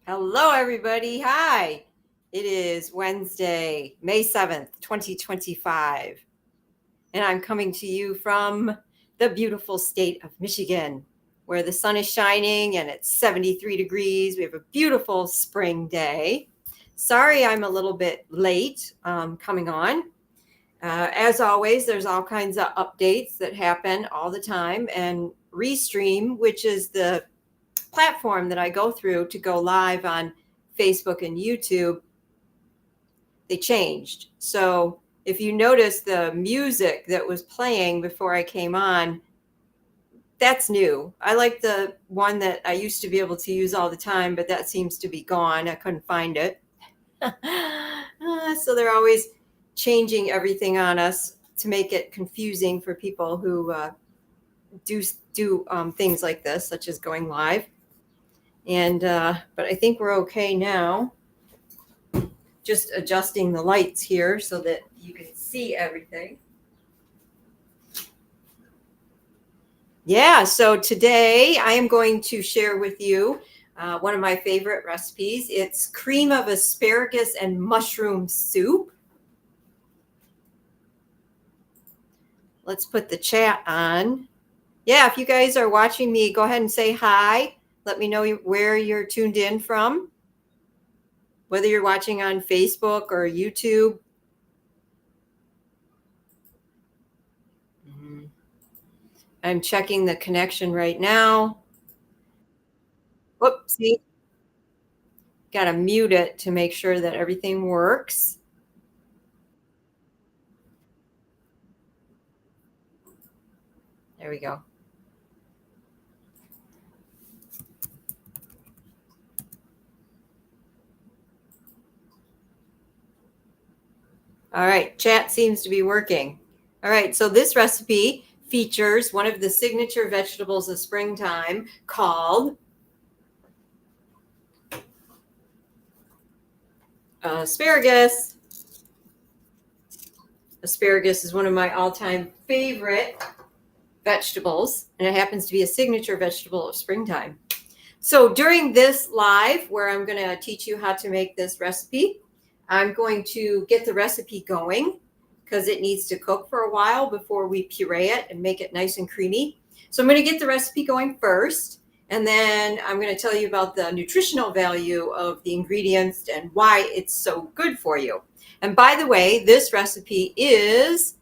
Hello, everybody. Hi. It is Wednesday, May 7th, 2025. And I'm coming to you from the beautiful state of Michigan, where the sun is shining and it's 73 degrees. We have a beautiful spring day. Sorry, I'm a little bit late coming on. As always, there's all kinds of updates that happen all the time. And Restream, which is the platform that I go through to go live on Facebook and YouTube, they changed. So if you notice the music that was playing before I came on, that's new. I like the one that I used to be able to use all the time, but that seems to be gone. I couldn't find it. So they're always changing everything on us to make it confusing for people who do things like this, such as going live. And but I think we're okay now. Just adjusting the lights here so that you can see everything. Yeah, so today I am going to share with you one of my favorite recipes. It's cream of asparagus and mushroom soup. Let's put the chat on. Yeah, if you guys are watching me, go ahead and say hi. Let me know where you're tuned in from, whether you're watching on Facebook or YouTube. I'm checking the connection right now. Whoopsie. Got to mute it to make sure that everything works. There we go. All right, chat seems to be working. All right, so this recipe features one of the signature vegetables of springtime called asparagus. Asparagus is one of my all-time favorite vegetables, and it happens to be a signature vegetable of springtime. So during this live, where I'm going to teach you how to make this recipe, I'm going to get the recipe going because it needs to cook for a while before we puree it and make it nice and creamy. So I'm going to get the recipe going first, and then I'm going to tell you about the nutritional value of the ingredients and why it's so good for you. And by the way, this recipe is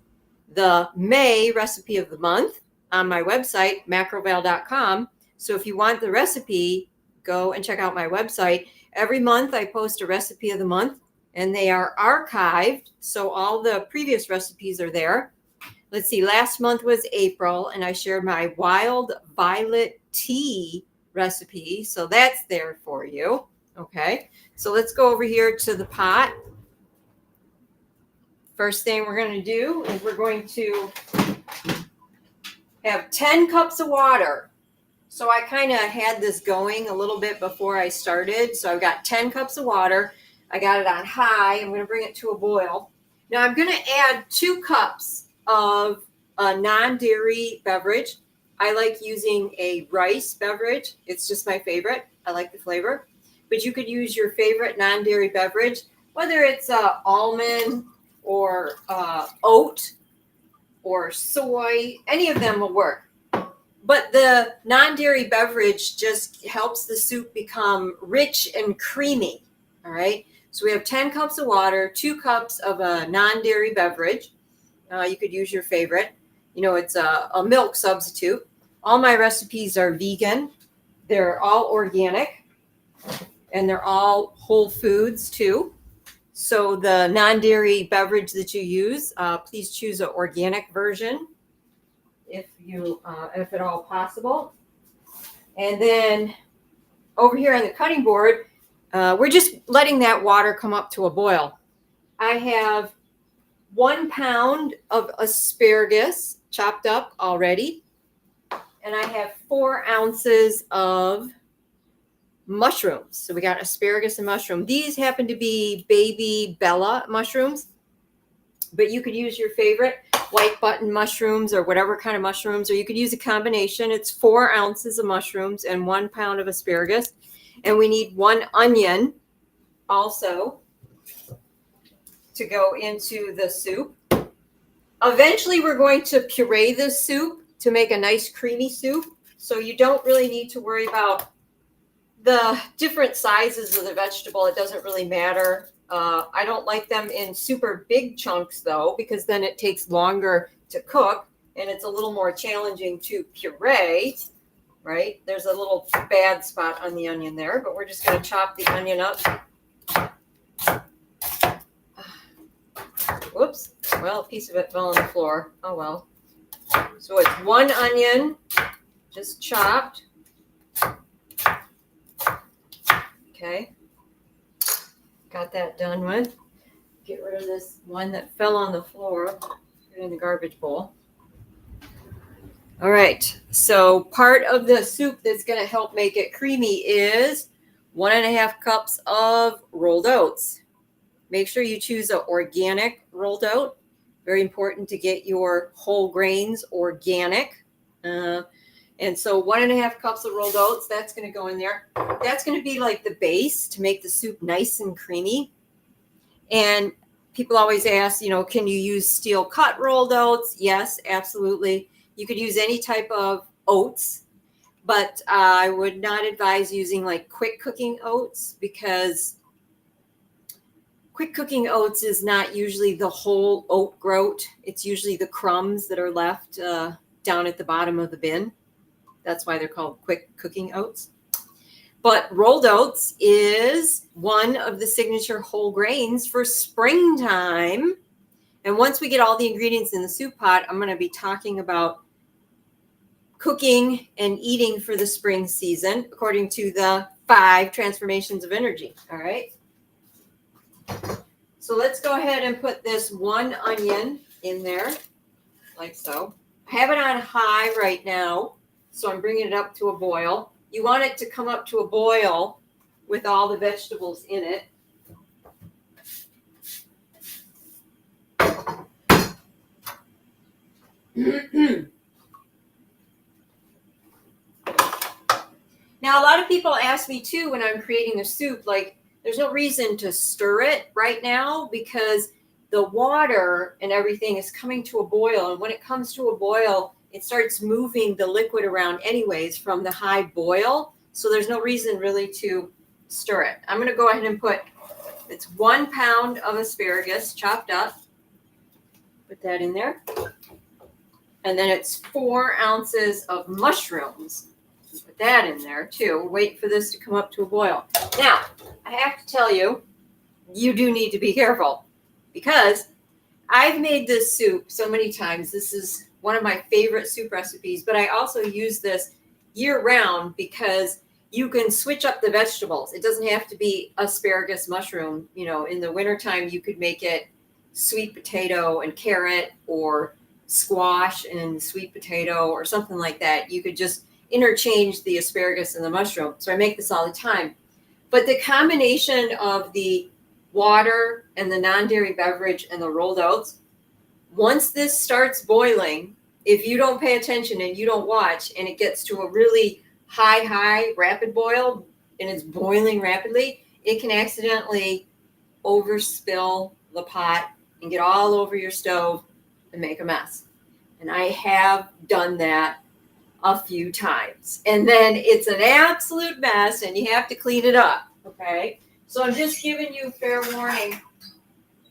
the May recipe of the month on my website, macroval.com. So if you want the recipe, go and check out my website. Every month I post a recipe of the month, and they are archived. So all the previous recipes are there. Let's see, last month was April, and I shared my wild violet tea recipe. So that's there for you. Okay, so let's go over here to the pot. First thing we're going to do is we're going to have 10 cups of water. So I kind of had this going a little bit before I started. So I've got 10 cups of water. I got it on high. I'm going to bring it to a boil. Now I'm going to add 2 cups of a non-dairy beverage. I like using a rice beverage. It's just my favorite. I like the flavor. But you could use your favorite non-dairy beverage, whether it's almond or oat or soy. Any of them will work. But the non-dairy beverage just helps the soup become rich and creamy. All right. So we have 10 cups of water, 2 cups of a non-dairy beverage. You could use your favorite. You know, it's a milk substitute. All my recipes are vegan. They're all organic. And they're all whole foods too. So the non-dairy beverage that you use, please choose an organic version if at all possible. And then over here on the cutting board, we're just letting that water come up to a boil. I have 1 pound of asparagus chopped up already, and I have 4 ounces of mushrooms. So we got asparagus and mushroom. These happen to be baby Bella mushrooms, but you could use your favorite white button mushrooms or whatever kind of mushrooms, or you could use a combination. It's 4 ounces of mushrooms and 1 pound of asparagus. And we need 1 onion also to go into the soup. Eventually, we're going to puree this soup to make a nice creamy soup. So you don't really need to worry about the different sizes of the vegetable. It doesn't really matter. I don't like them in super big chunks, though, because then it takes longer to cook and it's a little more challenging to puree, right? There's a little bad spot on the onion there, but we're just going to chop the onion up. Whoops. Well, a piece of it fell on the floor. Oh, well. So it's 1 onion, just chopped. Okay. Got that done with. Get rid of this one that fell on the floor. Put it in the garbage bowl. All right. So part of the soup that's going to help make it creamy is 1.5 cups of rolled oats. Make sure you choose an organic rolled oat. Very important to get your whole grains organic. And so 1.5 cups of rolled oats, that's going to go in there. That's going to be like the base to make the soup nice and creamy. And people always ask, can you use steel cut rolled oats? Yes, absolutely. You could use any type of oats, but I would not advise using like quick cooking oats, because quick cooking oats is not usually the whole oat groat. It's usually the crumbs that are left down at the bottom of the bin. That's why they're called quick cooking oats. But rolled oats is one of the signature whole grains for springtime. And once we get all the ingredients in the soup pot, I'm going to be talking about cooking and eating for the spring season according to the 5 transformations of energy. All right. So let's go ahead and put this 1 onion in there, like so. I have it on high right now, so I'm bringing it up to a boil. You want it to come up to a boil with all the vegetables in it. Now, a lot of people ask me too when I'm creating a soup, like, there's no reason to stir it right now because the water and everything is coming to a boil. And when it comes to a boil, it starts moving the liquid around anyways from the high boil. So there's no reason really to stir it. I'm going to go ahead and put, it's 1 pound of asparagus chopped up. Put that in there. And then it's 4 ounces of mushrooms. Put that in there too. Wait for this to come up to a boil. Now, I have to tell you, you do need to be careful because I've made this soup so many times. This is one of my favorite soup recipes, but I also use this year round because you can switch up the vegetables. It doesn't have to be asparagus mushroom. In the wintertime, you could make it sweet potato and carrot, or squash and sweet potato, or something like that. You could just interchange the asparagus and the mushroom. So I make this all the time. But the combination of the water and the non-dairy beverage and the rolled oats, once this starts boiling, if you don't pay attention and you don't watch and it gets to a really high rapid boil and it's boiling rapidly, it can accidentally overspill the pot and get all over your stove and make a mess. And I have done that a few times. And then it's an absolute mess and you have to clean it up. Okay. So I'm just giving you fair warning.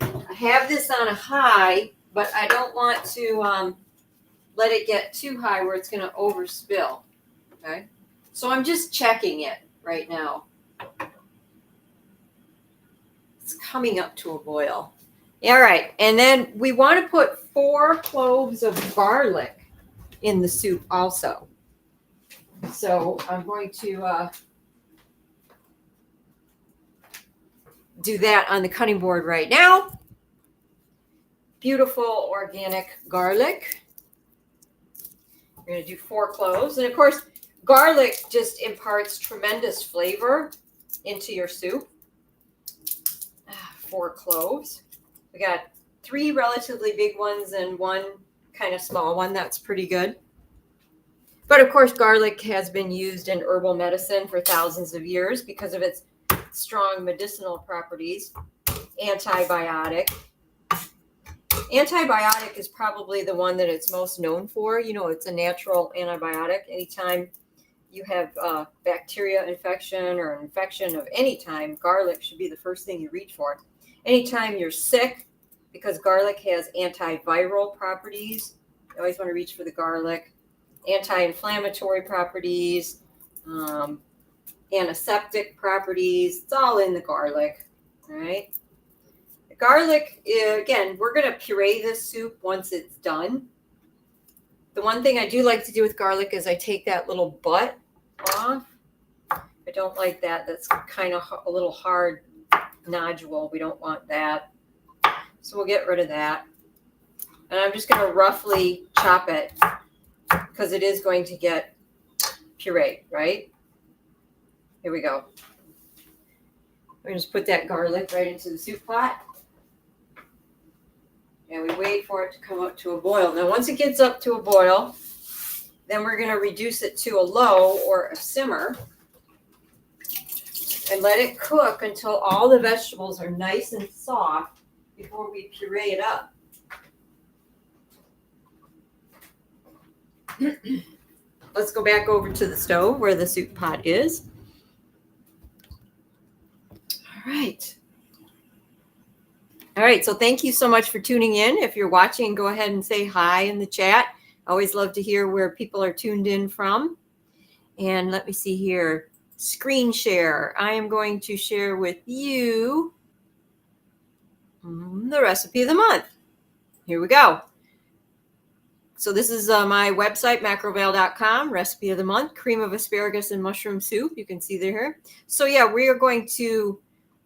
I have this on a high, but I don't want to let it get too high where it's going to overspill. Okay. So I'm just checking it right now. It's coming up to a boil. All right. And then we want to put 4 cloves of garlic in the soup also. So I'm going to do that on the cutting board right now. Beautiful organic garlic. We're going to do 4 cloves. And of course, garlic just imparts tremendous flavor into your soup. 4 cloves. We got 3 relatively big ones and 1 kind of small one. That's pretty good. But of course, garlic has been used in herbal medicine for thousands of years because of its strong medicinal properties. Antibiotic. Antibiotic is probably the one that it's most known for. You know, it's a natural antibiotic. Anytime you have bacteria infection or an infection of any time, garlic should be the first thing you reach for. Anytime you're sick, because garlic has antiviral properties, you always want to reach for the garlic. Anti-inflammatory properties, antiseptic properties, it's all in the garlic, all right? The garlic, again, we're going to puree this soup once it's done. The one thing I do like to do with garlic is I take that little butt off. I don't like that. That's kind of a little hard nodule. We don't want that. So we'll get rid of that. And I'm just going to roughly chop it because it is going to get pureed, right? Here we go. We're going to just put that garlic right into the soup pot. And we wait for it to come up to a boil. Now, once it gets up to a boil, then we're going to reduce it to a low or a simmer and let it cook until all the vegetables are nice and soft before we puree it up. Let's go back over to the stove where the soup pot is. All right. All right, so thank you so much for tuning in. If you're watching, go ahead and say hi in the chat. I always love to hear where people are tuned in from. And let me see here. Screen share. I am going to share with you the recipe of the month. Here we go. So this is my website, macrovale.com, recipe of the month, cream of asparagus and mushroom soup. You can see there. So yeah, we are going to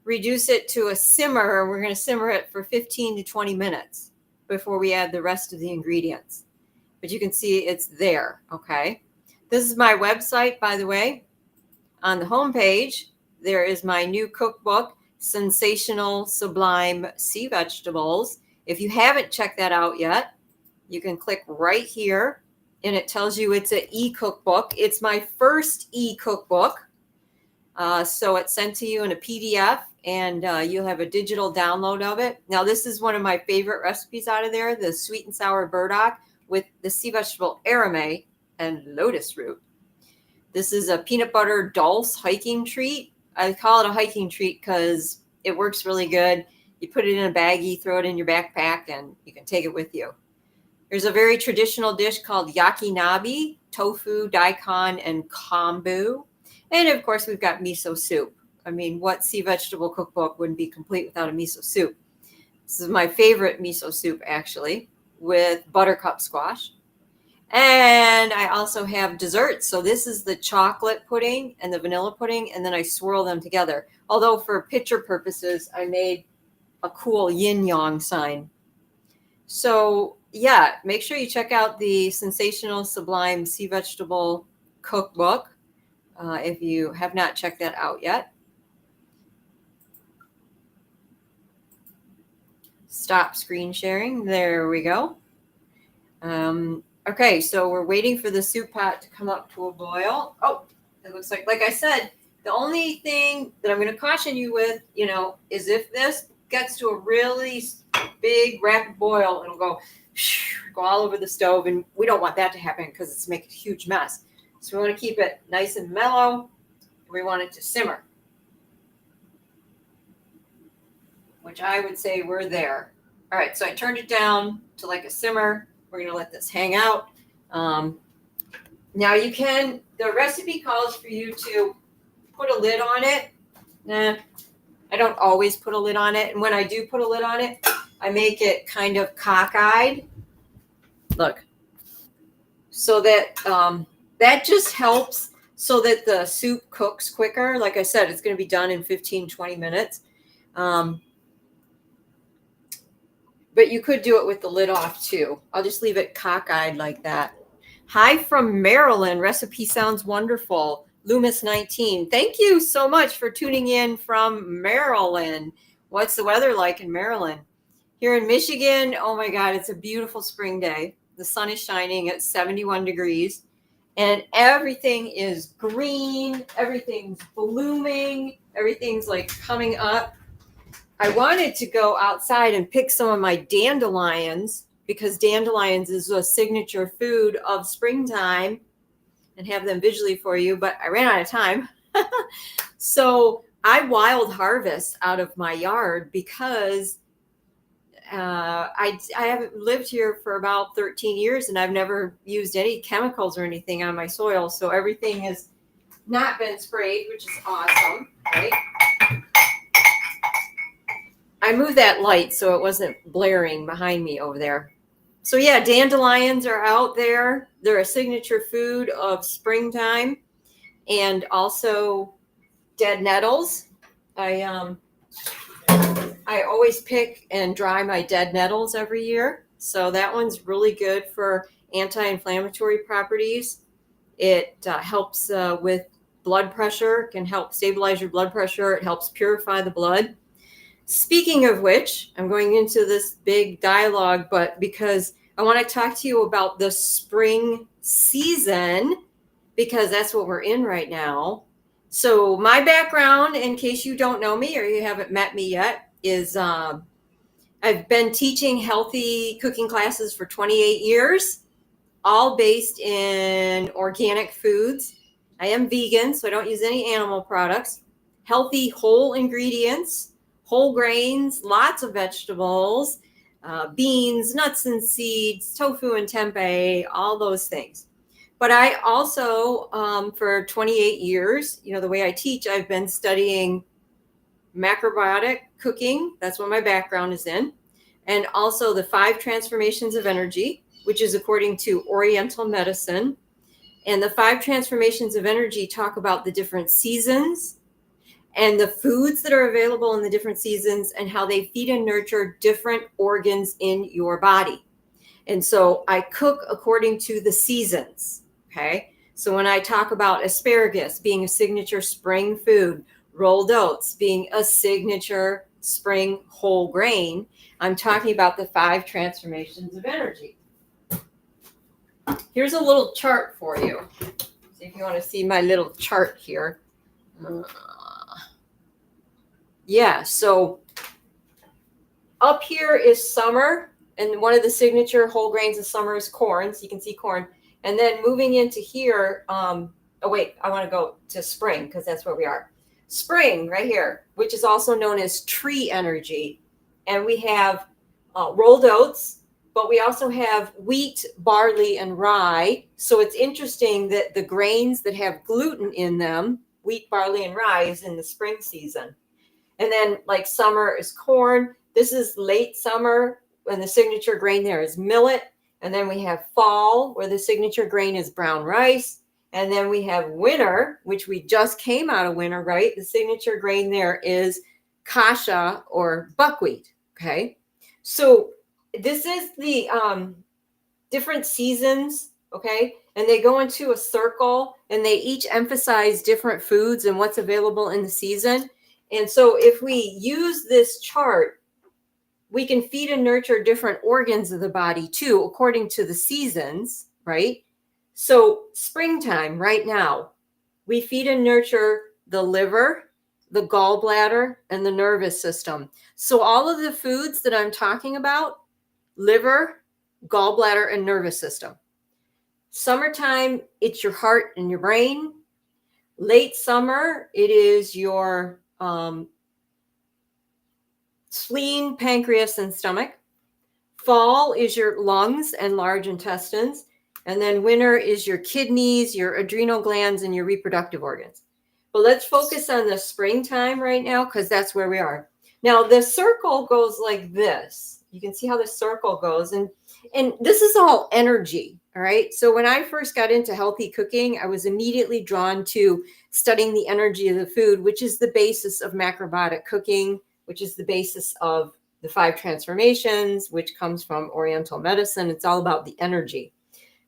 reduce it to a simmer. We're going to simmer it for 15 to 20 minutes before we add the rest of the ingredients. But you can see it's there, okay? This is my website, by the way. On the homepage, there is my new cookbook, Sensational Sublime Sea Vegetables. If you haven't checked that out yet, you can click right here, and it tells you it's an e-cookbook. It's my first e-cookbook. So it's sent to you in a PDF, and you'll have a digital download of it. Now, this is one of my favorite recipes out of there, the sweet and sour burdock with the sea vegetable aramay and lotus root. This is a peanut butter dulse hiking treat. I call it a hiking treat because it works really good. You put it in a baggie, throw it in your backpack, and you can take it with you. There's a very traditional dish called yakinabe, tofu, daikon, and kombu. And of course, we've got miso soup. I mean, what sea vegetable cookbook wouldn't be complete without a miso soup? This is my favorite miso soup, actually, with buttercup squash. And I also have desserts. So this is the chocolate pudding and the vanilla pudding, and then I swirl them together. Although for picture purposes, I made a cool yin-yang sign. So yeah, make sure you check out the Sensational Sublime Sea Vegetable Cookbook if you have not checked that out yet. Stop screen sharing. There we go. Okay, so we're waiting for the soup pot to come up to a boil. Oh, it looks like I said, the only thing that I'm going to caution you with, is if this gets to a really big rapid boil, it'll go all over the stove, and we don't want that to happen because it's making a huge mess. So we want to keep it nice and mellow. We want it to simmer, which I would say we're there. All right, so I turned it down to like a simmer. We're going to let this hang out. Now the recipe calls for you to put a lid on it. Nah, I don't always put a lid on it. And when I do put a lid on it, I make it kind of cockeyed. Look. So that that just helps so that the soup cooks quicker. Like I said, it's going to be done in 15, 20 minutes. But you could do it with the lid off too. I'll just leave it cockeyed like that. Hi from Maryland. Recipe sounds wonderful. Loomis 19. Thank you so much for tuning in from Maryland. What's the weather like in Maryland? Here in Michigan, oh my God, it's a beautiful spring day. The sun is shining at 71 degrees. and everything is green, everything's blooming, everything's like coming up. I wanted to go outside and pick some of my dandelions because dandelions is a signature food of springtime and have them visually for you, but I ran out of time. So I wild harvest out of my yard because I haven't lived here for about 13 years and I've never used any chemicals or anything on my soil. So everything has not been sprayed, which is awesome, right? I moved that light so it wasn't blaring behind me over there. So yeah, dandelions are out there. They're a signature food of springtime, and also dead nettles. I always pick and dry my dead nettles every year. So that one's really good for anti-inflammatory properties. It helps with blood pressure, can help stabilize your blood pressure. It helps purify the blood. Speaking of which, I'm going into this big dialogue, but because I want to talk to you about the spring season, because that's what we're in right now. So my background, in case you don't know me or you haven't met me yet, is I've been teaching healthy cooking classes for 28 years, all based in organic foods. I am vegan, so I don't use any animal products. Healthy whole ingredients, whole grains, lots of vegetables, beans, nuts and seeds, tofu and tempeh, all those things. But I also, for 28 years, the way I teach, I've been studying macrobiotic cooking. That's what my background is in. And also the 5 transformations of energy, which is according to Oriental medicine. And the 5 transformations of energy talk about the different seasons and the foods that are available in the different seasons and how they feed and nurture different organs in your body. And so I cook according to the seasons. Okay. So when I talk about asparagus being a signature spring food, rolled oats being a signature spring whole grain, I'm talking about the 5 transformations of energy. Here's a little chart for you. See if you want to see my little chart here. Yeah, so up here is summer, and one of the signature whole grains of summer is corn, so you can see corn. And then moving into here, I want to go to spring because that's where we are. Spring right here, which is also known as tree energy. And we have rolled oats, but we also have wheat, barley, and rye. So it's interesting that the grains that have gluten in them, wheat, barley, and rye, is in the spring season. And then like summer is corn. This is late summer, and the signature grain there is millet. And then we have fall, where the signature grain is brown rice. And then we have winter, which we just came out of winter, right? The signature grain there is kasha or buckwheat. Okay. So this is the different seasons. Okay. And they go into a circle and they each emphasize different foods and what's available in the season. And so if we use this chart, we can feed and nurture different organs of the body too, according to the seasons, right? So springtime right now, we feed and nurture the liver, the gallbladder, and the nervous system. So all of the foods that I'm talking about, liver, gallbladder, and nervous system. Summertime, it's your heart and your brain. Late summer, it is your spleen, pancreas, and stomach. Fall is your lungs and large intestines. And then winter is your kidneys, your adrenal glands, and your reproductive organs. But let's focus on the springtime right now because that's where we are. Now, the circle goes like this. You can see how the circle goes. And this is all energy, all right? So when I first got into healthy cooking, I was immediately drawn to studying the energy of the food, which is the basis of macrobiotic cooking, which is the basis of the 5 transformations, which comes from Oriental medicine. It's all about the energy.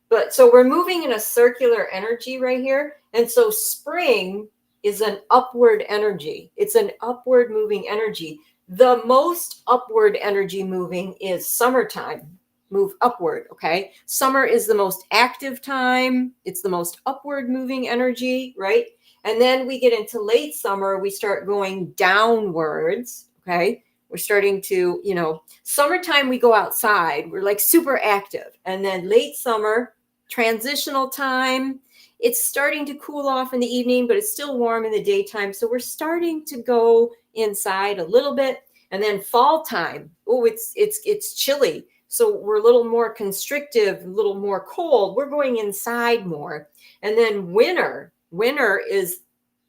But so we're moving in a circular energy right here. And so spring is an upward energy. It's an upward moving energy. The most upward energy moving is summertime. move upward. Okay. Summer is the most active time. It's the most upward moving energy, right? And then we get into late summer, we start going downwards. Okay. We're starting to, summertime, we go outside. We're like super active. And then late summer, transitional time, it's starting to cool off in the evening, but it's still warm in the daytime. So we're starting to go inside a little bit. And then fall time, it's chilly. So we're a little more constrictive, a little more cold. We're going inside more. And then winter is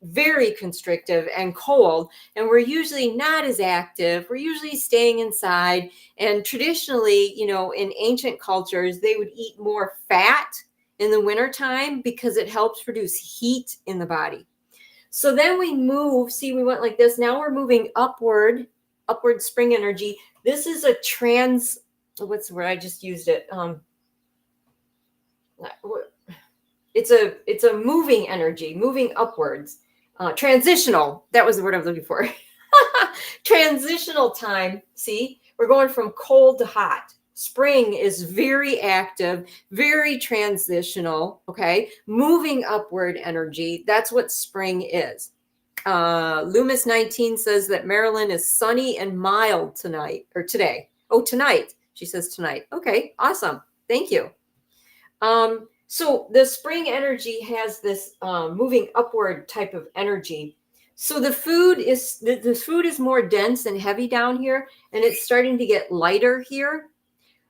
very constrictive and cold, and we're usually not as active. We're usually staying inside. And traditionally, in ancient cultures, they would eat more fat in the wintertime because it helps produce heat in the body. So then we move, see, we went like this. Now we're moving upward spring energy. This is a what's the word? I just used it. It's a moving energy, moving upwards. Transitional. That was the word I was looking for. Transitional time. See, we're going from cold to hot. Spring is very active, very transitional. Okay. Moving upward energy. That's what spring is. Loomis 19 says that Maryland is sunny and mild tonight or today. Oh, tonight. She says tonight. Okay. Awesome. Thank you. So the spring energy has this moving upward type of energy. So the food is more dense and heavy down here, and it's starting to get lighter here.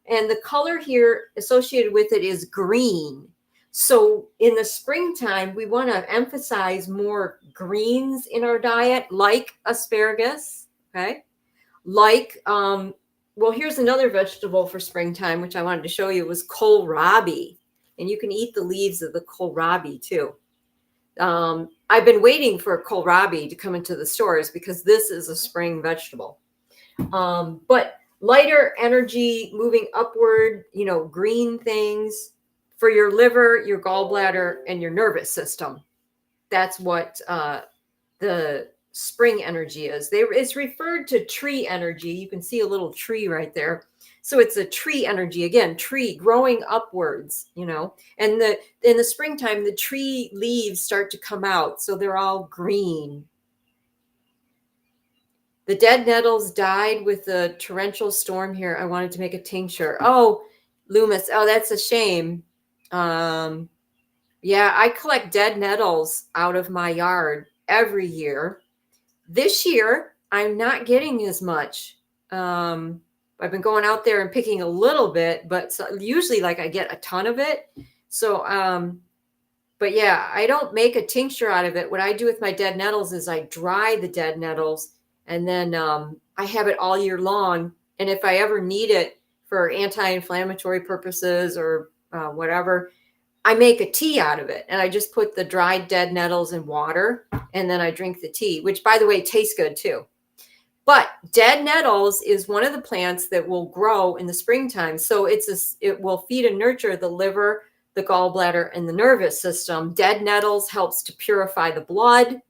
And the color here associated with it is green. So in the springtime, we want to emphasize more greens in our diet, like asparagus. Okay. Like, here's another vegetable for springtime, which I wanted to show you, was kohlrabi. And you can eat the leaves of the kohlrabi too. I've been waiting for kohlrabi to come into the stores because this is a spring vegetable. But lighter energy, moving upward, green things for your liver, your gallbladder, and your nervous system. That's what the spring energy is. It's referred to tree energy. You can see a little tree right there. So it's a tree energy, again, tree growing upwards, and in the springtime, the tree leaves start to come out. So they're all green. The dead nettles died with the torrential storm here. I wanted to make a tincture. Oh, Loomis. Oh, that's a shame. Yeah, I collect dead nettles out of my yard every year. This year, I'm not getting as much. I've been going out there and picking a little bit, but usually I get a ton of it. So, but yeah, I don't make a tincture out of it. What I do with my dead nettles is I dry the dead nettles, and then I have it all year long. And if I ever need it for anti-inflammatory purposes or whatever, I make a tea out of it. And I just put the dried dead nettles in water, and then I drink the tea, which, by the way, tastes good too. But dead nettles is one of the plants that will grow in the springtime. So it will feed and nurture the liver, the gallbladder, and the nervous system. Dead nettles helps to purify the blood.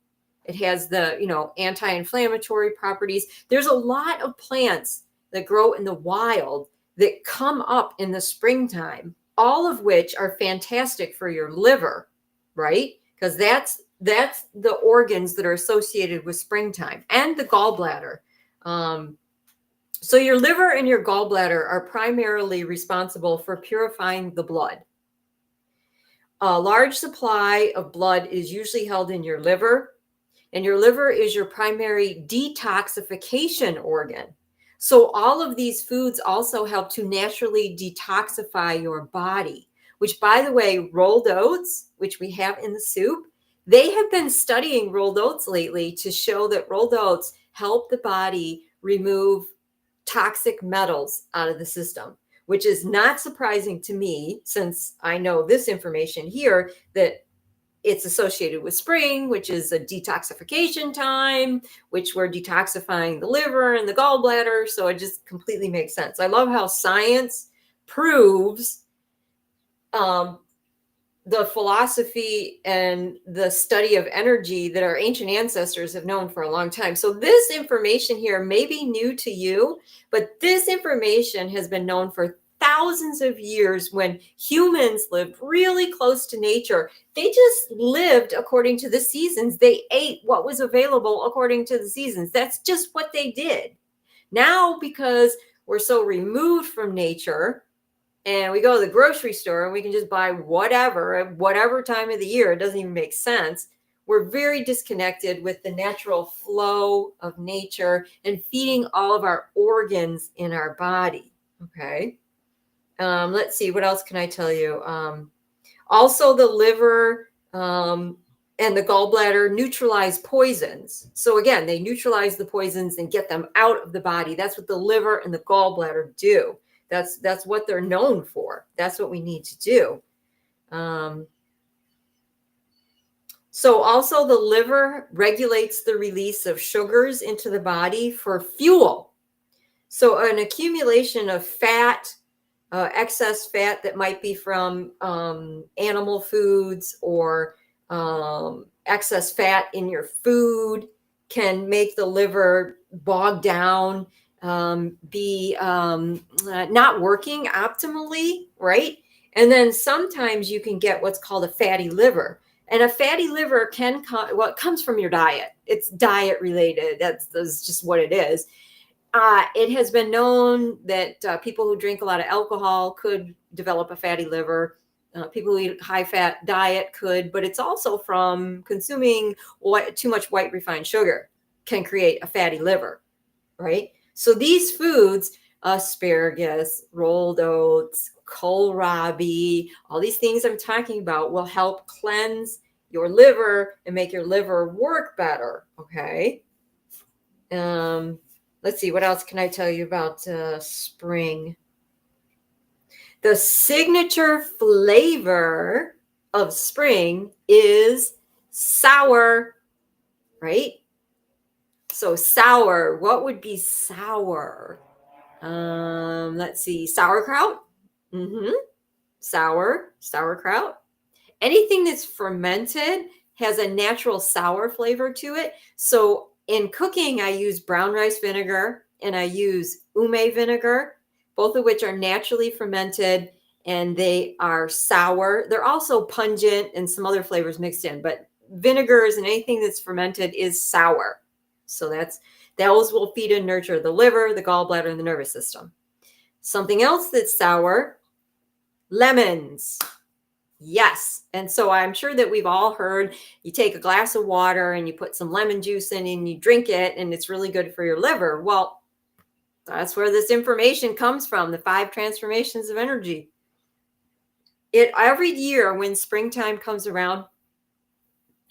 It has the, anti-inflammatory properties. There's a lot of plants that grow in the wild that come up in the springtime, all of which are fantastic for your liver, right? Because that's the organs that are associated with springtime, and the gallbladder. So your liver and your gallbladder are primarily responsible for purifying the blood. A large supply of blood is usually held in your liver, and your liver is your primary detoxification organ. So all of these foods also help to naturally detoxify your body, which, by the way, rolled oats, which we have in the soup, they have been studying rolled oats lately to show that rolled oats help the body remove toxic metals out of the system, which is not surprising to me, since I know this information here, that it's associated with spring, which is a detoxification time, which we're detoxifying the liver and the gallbladder. So it just completely makes sense. I love how science proves the philosophy and the study of energy that our ancient ancestors have known for a long time. So this information here may be new to you, but this information has been known for thousands of years when humans lived really close to nature, they just lived according to the seasons. They ate what was available according to the seasons. That's just what they did. Now, because we're so removed from nature, and we go to the grocery store and we can just buy whatever at whatever time of the year, it doesn't even make sense. We're very disconnected with the natural flow of nature and feeding all of our organs in our body. Okay. Let's see, what else can I tell you? Also, the liver and the gallbladder neutralize poisons. So again, they neutralize the poisons and get them out of the body. That's what the liver and the gallbladder do. That's what they're known for. That's what we need to do. So also the liver regulates the release of sugars into the body for fuel. So an accumulation of fat, excess fat that might be from animal foods or excess fat in your food can make the liver bog down, be not working optimally, right? And then sometimes you can get what's called a fatty liver. And a fatty liver can well, it comes from your diet. It's diet related. That's just what it is. It has been known that people who drink a lot of alcohol could develop a fatty liver. People who eat a high-fat diet could, but it's also from consuming too much white refined sugar can create a fatty liver, right? So these foods, asparagus, rolled oats, kohlrabi, all these things I'm talking about will help cleanse your liver and make your liver work better, okay? Let's see, what else can I tell you about spring? The signature flavor of spring is sour, right? So sour, what would be sour? Let's see, sauerkraut. Sauerkraut. Anything that's fermented has a natural sour flavor to it. So in cooking, I use brown rice vinegar and I use ume vinegar, both of which are naturally fermented and they are sour. They're also pungent and some other flavors mixed in, but vinegars and anything that's fermented is sour. So those will feed and nurture the liver, the gallbladder, and the nervous system. Something else that's sour, lemons. Yes. And so I'm sure that we've all heard you take a glass of water and you put some lemon juice in and you drink it and it's really good for your liver. Well, that's where this information comes from, the 5 transformations of energy. Every year when springtime comes around,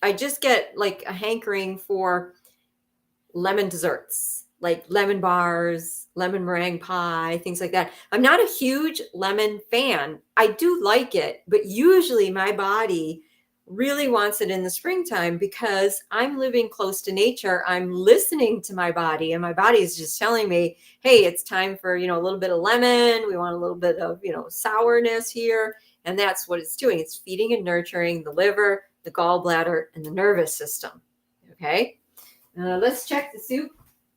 I just get like a hankering for lemon desserts, like lemon bars, lemon meringue pie, things like that. I'm not a huge lemon fan. I do like it, but usually my body really wants it in the springtime because I'm living close to nature. I'm listening to my body and my body is just telling me, hey, it's time for, a little bit of lemon. We want a little bit of, sourness here. And that's what it's doing. It's feeding and nurturing the liver, the gallbladder, and the nervous system. Okay. Let's check the soup.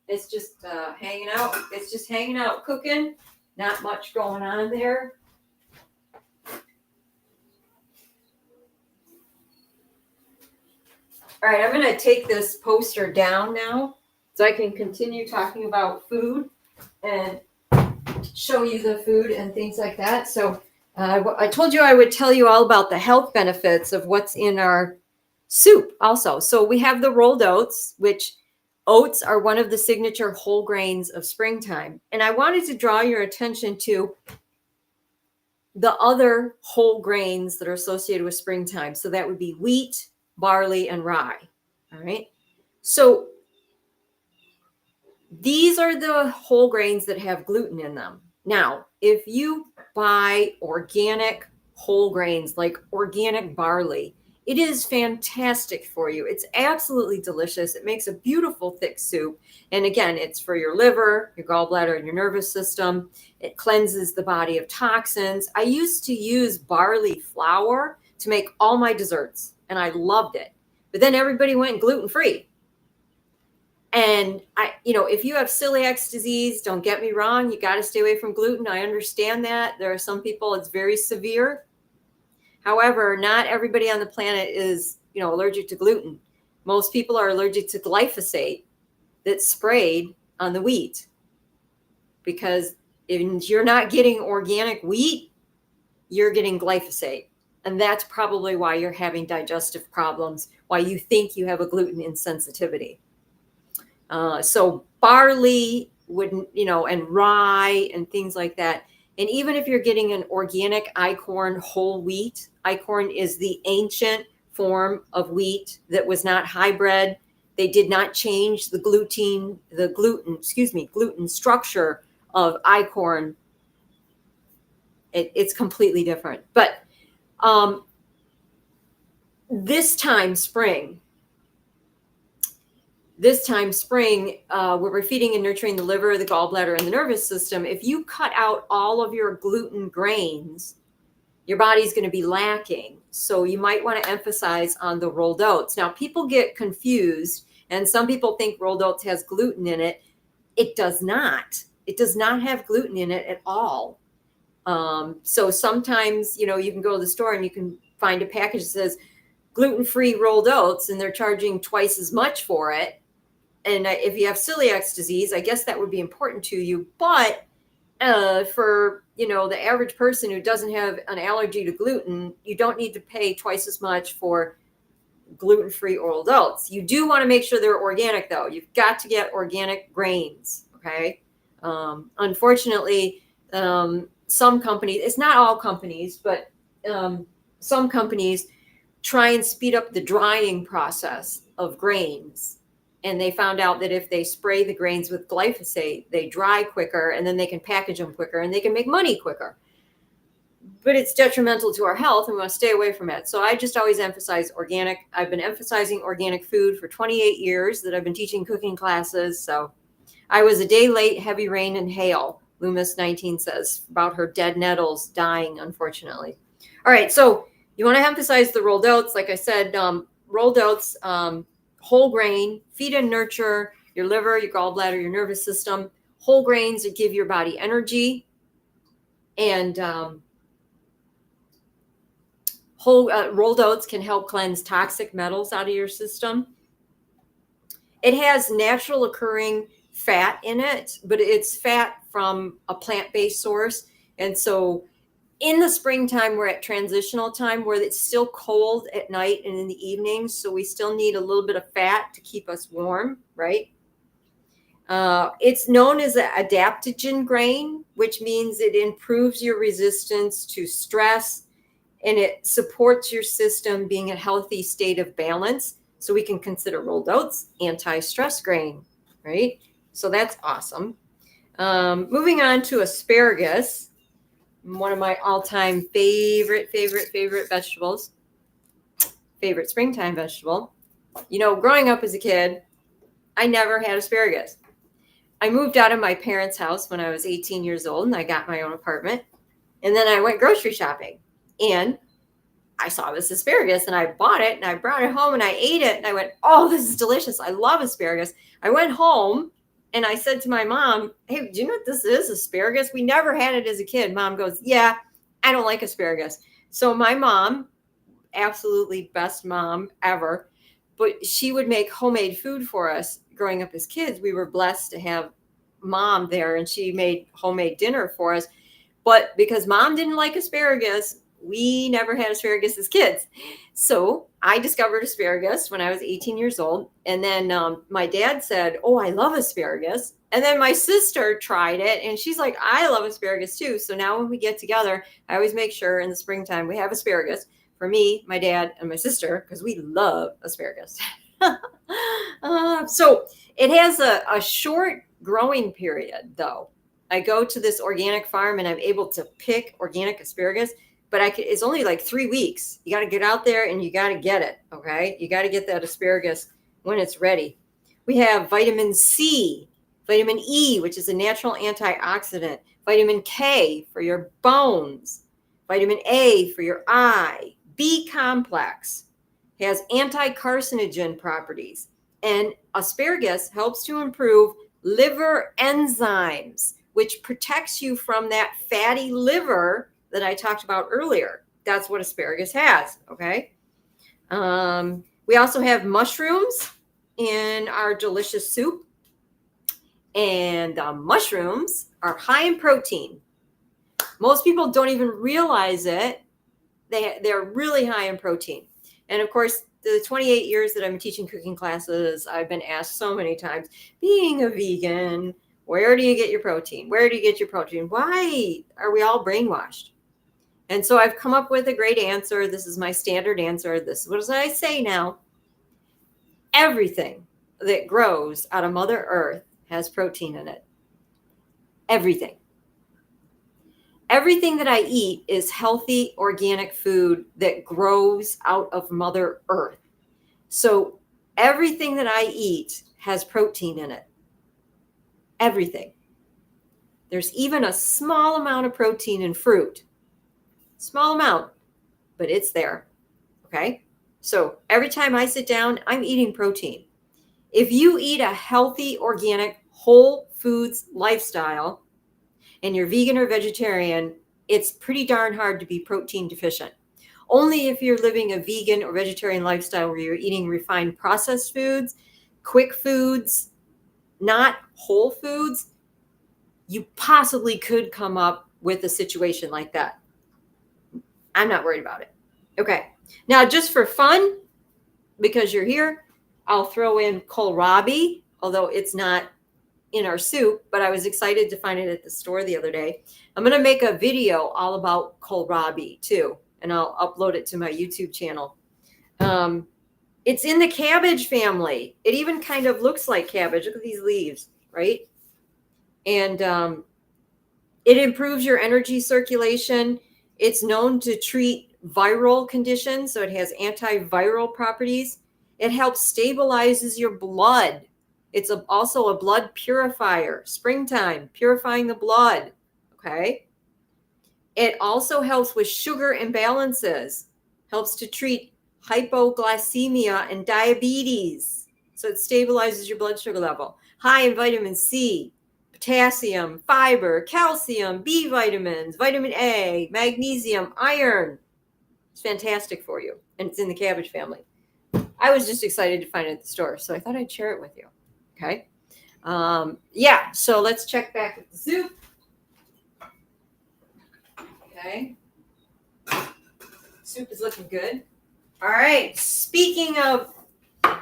It's just hanging out. It's just hanging out, cooking. Not much going on there. All right, I'm going to take this poster down now so I can continue talking about food and show you the food and things like that. So I told you I would tell you all about the health benefits of what's in our soup also. So we have the rolled oats, which oats are one of the signature whole grains of springtime. And I wanted to draw your attention to the other whole grains that are associated with springtime. So that would be wheat, barley, and rye. All right. So these are the whole grains that have gluten in them. Now, if you buy organic whole grains like organic barley, it is fantastic for you. It's absolutely delicious. It makes a beautiful thick soup. And again, it's for your liver, your gallbladder, and your nervous system. It cleanses the body of toxins. I used to use barley flour to make all my desserts, and I loved it. But then everybody went gluten-free. And if you have celiac disease, don't get me wrong, you got to stay away from gluten. I understand that. There are some people it's very severe. However, not everybody on the planet is, allergic to gluten. Most people are allergic to glyphosate that's sprayed on the wheat, because if you're not getting organic wheat, you're getting glyphosate. And that's probably why you're having digestive problems, why you think you have a gluten insensitivity. So barley wouldn't, and rye and things like that. And even if you're getting an organic Eichorn whole wheat, Eichorn is the ancient form of wheat that was not hybrid. They did not change the gluten structure of Eichorn. It's completely different. But this time spring, where we're feeding and nurturing the liver, the gallbladder, and the nervous system, if you cut out all of your gluten grains, your body's going to be lacking. So you might want to emphasize on the rolled oats. Now, people get confused, and some people think rolled oats has gluten in it. It does not. It does not have gluten in it at all. So sometimes, you can go to the store and you can find a package that says gluten-free rolled oats, and they're charging twice as much for it. And if you have celiac disease, I guess that would be important to you. But for, the average person who doesn't have an allergy to gluten, you don't need to pay twice as much for gluten-free rolled oats. You do want to make sure they're organic, though. You've got to get organic grains, okay? Unfortunately, some companies, it's not all companies, but some companies try and speed up the drying process of grains. And they found out that if they spray the grains with glyphosate, they dry quicker, and then they can package them quicker, and they can make money quicker. But it's detrimental to our health, and we want to stay away from it. So I just always emphasize organic. I've been emphasizing organic food for 28 years that I've been teaching cooking classes. So I was a day late, heavy rain and hail, Loomis 19 says, about her dead nettles dying, unfortunately. All right, so you want to emphasize the rolled oats. Like I said, rolled oats, whole grain, feed and nurture your liver, your gallbladder, your nervous system. Whole grains that give your body energy. And rolled oats can help cleanse toxic metals out of your system. It has natural occurring fat in it, but it's fat from a plant-based source. And so in the springtime, we're at transitional time where it's still cold at night and in the evenings. So we still need a little bit of fat to keep us warm, right? It's known as an adaptogen grain, which means it improves your resistance to stress, and it supports your system being a healthy state of balance. So we can consider rolled oats anti-stress grain, right? So that's awesome. Moving on to asparagus, one of my all-time favorite vegetables, favorite springtime vegetable. Growing up as a kid, I never had asparagus. I moved out of my parents' house when I was 18 years old, and I got my own apartment. And then I went grocery shopping, and I saw this asparagus, and I bought it, and I brought it home, and I ate it, and I went, oh, this is delicious. I love asparagus. I went home, and I said to my mom, hey, do you know what this is? Asparagus? We never had it as a kid. Mom goes, yeah, I don't like asparagus. So my mom, absolutely best mom ever, but she would make homemade food for us growing up as kids. We were blessed to have mom there, and she made homemade dinner for us. But because mom didn't like asparagus, we never had asparagus as kids. So I discovered asparagus when I was 18 years old. And then my dad said, oh, I love asparagus. And then my sister tried it, and she's like, I love asparagus too. So now when we get together, I always make sure in the springtime we have asparagus for me, my dad, and my sister, because we love asparagus. So it has a short growing period, though. I go to this organic farm, and I'm able to pick organic asparagus, but it's only like 3 weeks. You got to get out there, and you got to get it, okay? You got to get that asparagus when it's ready. We have vitamin C, vitamin E, which is a natural antioxidant, vitamin K for your bones, vitamin A for your eye, B complex has anti-carcinogen properties, And asparagus helps to improve liver enzymes, which protects you from that fatty liver that I talked about earlier. That's what asparagus has, okay? We also have mushrooms in our delicious soup. And the mushrooms are high in protein. Most people don't even realize it. They're really high in protein. And of course, the 28 years that I've been teaching cooking classes, I've been asked so many times, being a vegan, where do you get your protein? Where do you get your protein? Why are we all brainwashed? And so I've come up with a great answer. This is my standard answer. This is what I say now. Everything that grows out of Mother Earth has protein in it. Everything. Everything that I eat is healthy, organic food that grows out of Mother Earth. So everything that I eat has protein in it. Everything. There's even a small amount of protein in fruit. Small amount, but it's there. Okay? So every time I sit down, I'm eating protein. If you eat a healthy, organic, whole foods lifestyle, and you're vegan or vegetarian, it's pretty darn hard to be protein deficient. Only if you're living a vegan or vegetarian lifestyle where you're eating refined processed foods, quick foods, not whole foods, you possibly could come up with a situation like that. I'm not worried about it. Okay. Now, just for fun, because you're here, I'll throw in kohlrabi, although it's not in our soup, but I was excited to find it at the store the other day. I'm going to make a video all about kohlrabi too, and I'll upload it to my YouTube channel. It's in the cabbage family. It even kind of looks like cabbage. Look at these leaves, right? And it improves your energy circulation. It's known to treat viral conditions, so it has antiviral properties. It helps stabilizes your blood. It's also a blood purifier. Springtime, purifying the blood. Okay. It also helps with sugar imbalances. Helps to treat hypoglycemia and diabetes. So it stabilizes your blood sugar level. High in vitamin C, potassium, fiber, calcium, B vitamins, vitamin A, magnesium, iron. It's fantastic for you. And it's in the cabbage family. I was just excited to find it at the store, so I thought I'd share it with you. Okay. Yeah, so let's check back at the soup. Okay. Soup is looking good. All right. Speaking of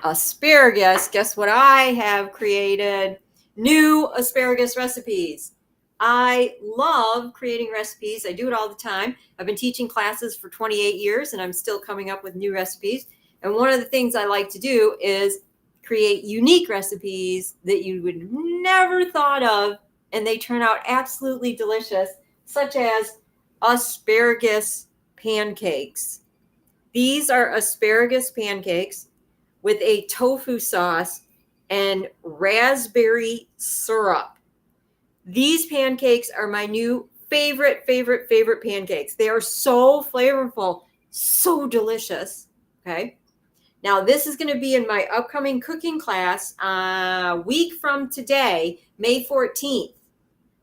asparagus, guess what I have created? New asparagus recipes. I love creating recipes. I do it all the time. I've been teaching classes for 28 years, and I'm still coming up with new recipes. And one of the things I like to do is create unique recipes that you would never thought of, and they turn out absolutely delicious, such as asparagus pancakes. These are asparagus pancakes with a tofu sauce and raspberry syrup. These pancakes are my new favorite pancakes. They are so flavorful, so delicious. Okay. Now, this is going to be in my upcoming cooking class a week from today, May 14th.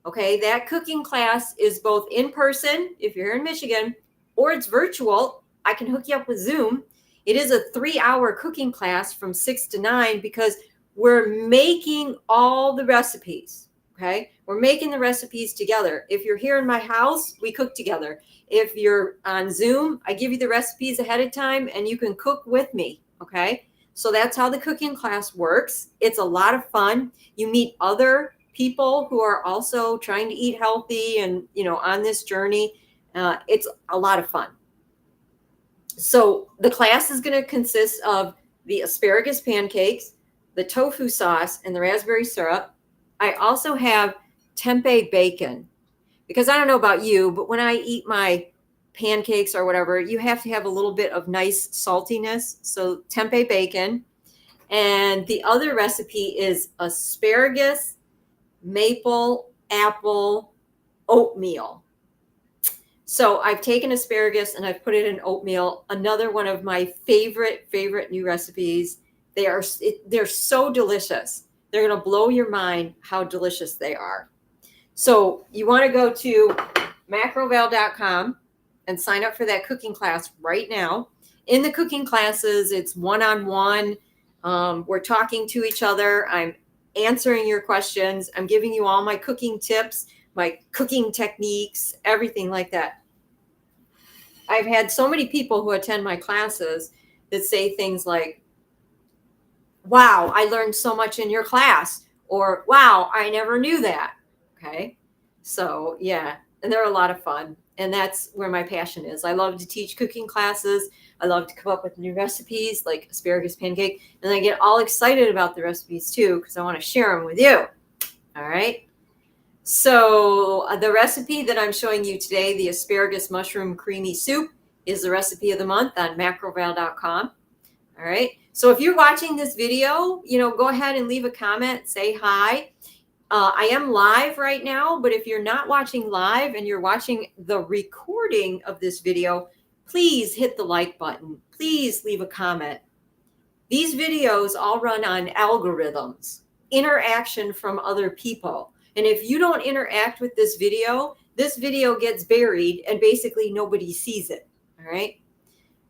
Okay, that cooking class is both in person, if you're here in Michigan, or it's virtual. I can hook you up with Zoom. It is a 3-hour cooking class from 6 to 9 because we're making all the recipes. Okay, we're making the recipes together. If you're here in my house, we cook together. If you're on Zoom, I give you the recipes ahead of time and you can cook with me. Okay, so that's how the cooking class works. It's a lot of fun. You meet other people who are also trying to eat healthy and, on this journey. It's a lot of fun. So the class is going to consist of the asparagus pancakes, the tofu sauce, and the raspberry syrup. I also have tempeh bacon because I don't know about you, but when I eat my pancakes or whatever, you have to have a little bit of nice saltiness. So tempeh bacon. And the other recipe is asparagus, maple, apple, oatmeal. So I've taken asparagus and I've put it in oatmeal. Another one of my favorite new recipes They're so delicious. They're going to blow your mind how delicious they are. So you want to go to macroval.com and sign up for that cooking class right now. In the cooking classes, it's one-on-one. We're talking to each other. I'm answering your questions. I'm giving you all my cooking tips, my cooking techniques, everything like that. I've had so many people who attend my classes that say things like, wow, I learned so much in your class, or wow, I never knew that. Okay. So yeah, and they're a lot of fun. And that's where my passion is. I love to teach cooking classes. I love to come up with new recipes like asparagus pancake. And I get all excited about the recipes too, because I want to share them with you. All right. So the recipe that I'm showing you today, the asparagus mushroom creamy soup, is the recipe of the month on macroval.com. All right. So if you're watching this video, go ahead and leave a comment, say hi. I am live right now, but if you're not watching live and you're watching the recording of this video, please hit the like button. Please leave a comment. These videos all run on algorithms, interaction from other people. And if you don't interact with this video gets buried and basically nobody sees it. All right.